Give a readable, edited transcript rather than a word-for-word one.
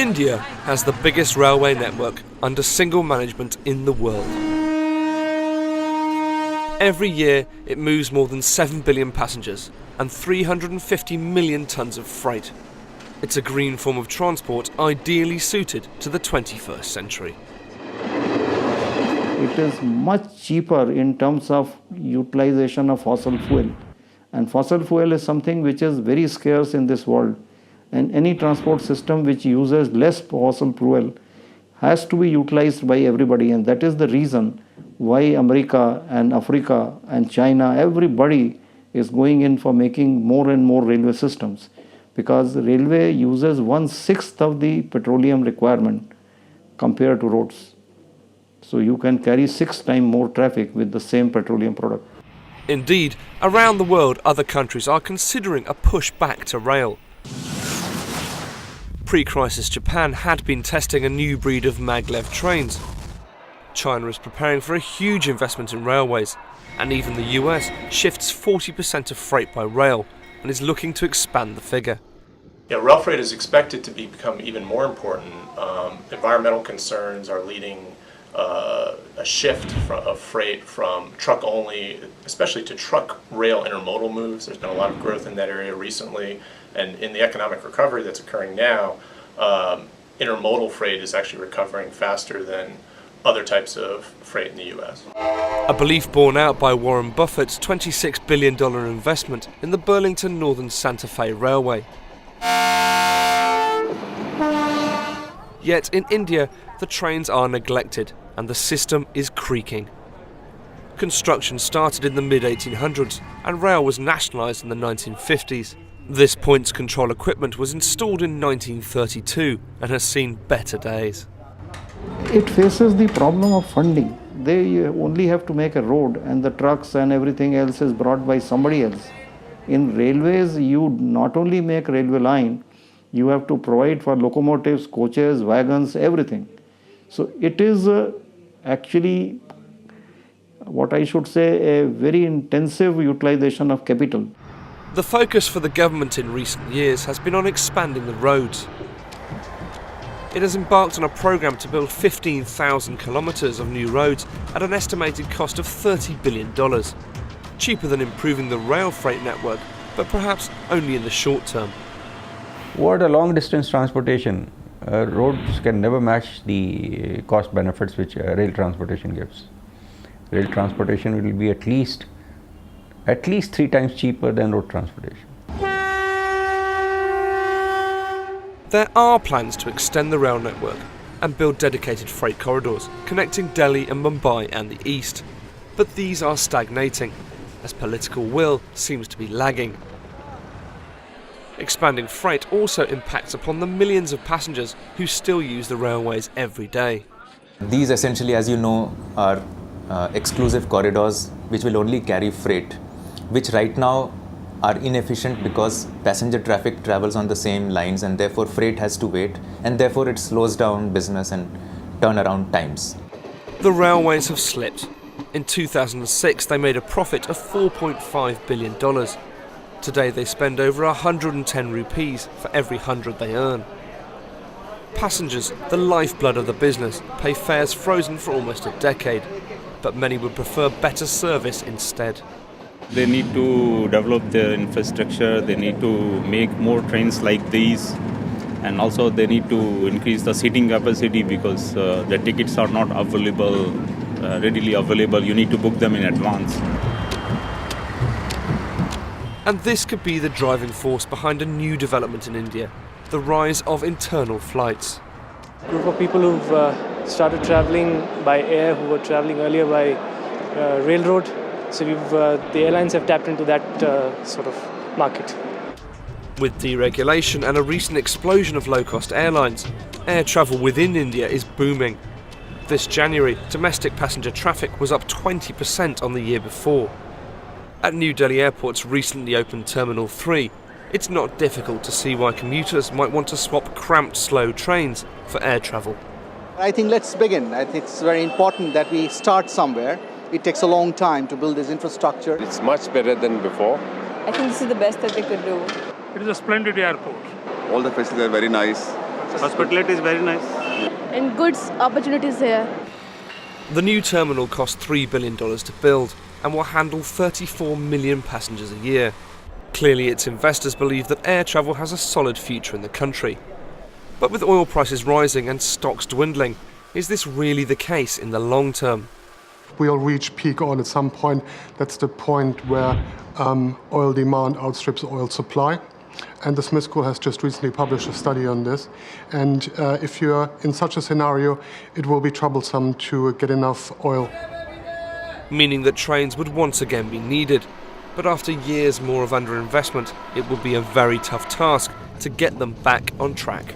India has the biggest railway network under single management in the world. Every year it moves more than 7 billion passengers and 350 million tonnes of freight. It's a green form of transport ideally suited to the 21st century. It is much cheaper in terms of utilization of fossil fuel. And fossil fuel is something which is very scarce in this world. And any transport system which uses less fossil fuel has to be utilized by everybody. And that is the reason why America and Africa and China, everybody is going in for making more and more railway systems. Because the railway uses 1/6 of the petroleum requirement compared to roads. So you can carry 6 times more traffic with the same petroleum product. Indeed, around the world, other countries are considering a push back to rail. Pre-crisis Japan had been testing a new breed of maglev trains. China is preparing for a huge investment in railways, and even the US shifts 40% of freight by rail and is looking to expand the figure. Yeah, rail freight is expected to become even more important. Environmental concerns are leading a shift of freight from truck only, especially to truck rail intermodal moves. There's been a lot of growth in that area recently, and in the economic recovery that's occurring now, intermodal freight is actually recovering faster than other types of freight in the US. A belief borne out by Warren Buffett's $26 billion investment in the Burlington Northern Santa Fe Railway. Yet in India, the trains are neglected and the system is creaking. Construction started in the mid-1800s and rail was nationalised in the 1950s. This points control equipment was installed in 1932 and has seen better days. It faces the problem of funding. They only have to make a road and the trucks and everything else is brought by somebody else. In railways, you not only make railway line, you have to provide for locomotives, coaches, wagons, everything. So it is actually, what I should say, a very intensive utilization of capital. The focus for the government in recent years has been on expanding the roads. It has embarked on a programme to build 15,000 kilometres of new roads at an estimated cost of $30 billion. Cheaper than improving the rail freight network, but perhaps only in the short term. What a long distance transportation, roads can never match the cost benefits which rail transportation gives. Rail transportation will be at least 3 times cheaper than road transportation. There are plans to extend the rail network and build dedicated freight corridors connecting Delhi and Mumbai and the east. But these are stagnating, as political will seems to be lagging. Expanding freight also impacts upon the millions of passengers who still use the railways every day. These essentially, as you know, are exclusive corridors which will only carry freight, which right now are inefficient because passenger traffic travels on the same lines and therefore freight has to wait, and therefore it slows down business and turnaround times. The railways have slipped. In 2006 they made a profit of $4.5 billion. Today they spend over 110 rupees for every 100 they earn. Passengers, the lifeblood of the business, pay fares frozen for almost a decade, but many would prefer better service instead. They need to develop their infrastructure, they need to make more trains like these, and also they need to increase the seating capacity because the tickets are not available, readily available. You need to book them in advance. And this could be the driving force behind a new development in India, the rise of internal flights. A group of people who've started travelling by air, who were travelling earlier by railroad. So the airlines have tapped into that sort of market. With deregulation and a recent explosion of low-cost airlines, air travel within India is booming. This January, domestic passenger traffic was up 20% on the year before. At New Delhi Airport's recently opened Terminal 3, it's not difficult to see why commuters might want to swap cramped, slow trains for air travel. I think let's begin. I think it's very important that we start somewhere. It takes a long time to build this infrastructure. It's much better than before. I think this is the best that they could do. It is a splendid airport. All the facilities are very nice. Hospitality is very nice. And good opportunities here. The new terminal cost $3 billion to build and will handle 34 million passengers a year. Clearly, its investors believe that air travel has a solid future in the country. But with oil prices rising and stocks dwindling, is this really the case in the long term? We'll reach peak oil at some point. That's the point where oil demand outstrips oil supply. And the Smith School has just recently published a study on this. And if you're in such a scenario, it will be troublesome to get enough oil. Meaning that trains would once again be needed. But after years more of underinvestment, it will be a very tough task to get them back on track.